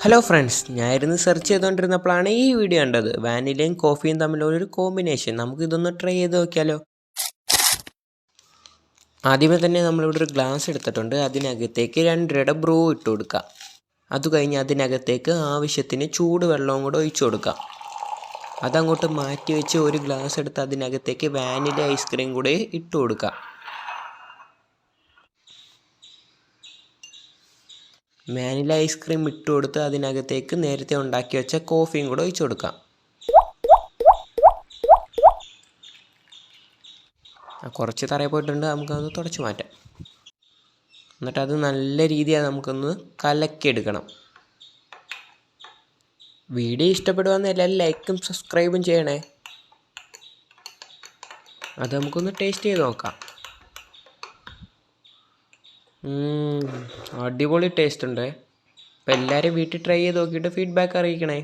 Hello friends, ഞാനിരുന്ന് search ചെയ്തുകൊണ്ടിരുന്നപ്പോഴാണ് ഈ video കണ്ടത്. വാനിലയും കോഫിയും തമ്മിലുള്ളൊരു combination. നമുക്കിതൊന്ന് ട്രൈ ചെയ്ത് നോക്കിയാലോ. ആദ്യമേ തന്നെ നമ്മളിവിടെ ഒരു ഗ്ലാസ് എടുത്തിട്ടുണ്ട്. അതിനകത്തേക്ക് 2 ബ്രൂ ഇട്ട് കൊടുക്കുക. അത് കഴിഞ്ഞ് അതിനകത്തേക്ക് ആവശ്യത്തിന് ചൂടുവെള്ളവും കൂടെ ഒഴിച്ചു കൊടുക്കുക. അതങ്ങോട്ട് മാറ്റി വെച്ച് ഒരു ഗ്ലാസ് എടുത്ത് അതിനകത്തേക്ക് വാനില ഐസ്ക്രീം കൂടെ ഇട്ട് കൊടുക്കുക. വാനില ഐസ്ക്രീം ഇട്ട് കൊടുത്ത് അതിനകത്തേക്ക് നേരത്തെ ഉണ്ടാക്കി വെച്ച കോഫിയും കൂടെ ഒഴിച്ചു കൊടുക്കാം. കുറച്ച് തറയിൽ പോയിട്ടുണ്ട്, നമുക്കതൊന്ന് തുടച്ച് മാറ്റാം. എന്നിട്ട് അത് നല്ല രീതിയിൽ നമുക്കൊന്ന് കലക്കിയെടുക്കണം. വീഡിയോ ഇഷ്ടപ്പെടുവാന്ന് എല്ലാവരും ലൈക്കും സബ്സ്ക്രൈബും ചെയ്യണേ. അത് നമുക്കൊന്ന് ടേസ്റ്റ് ചെയ്ത് നോക്കാം. അടിപൊളി ടേസ്റ്റ് ഉണ്ട്. അപ്പോൾ എല്ലാവരും വീട്ടിൽ ട്രൈ ചെയ്ത് നോക്കിയിട്ട് ഫീഡ്ബാക്ക് അറിയിക്കണേ.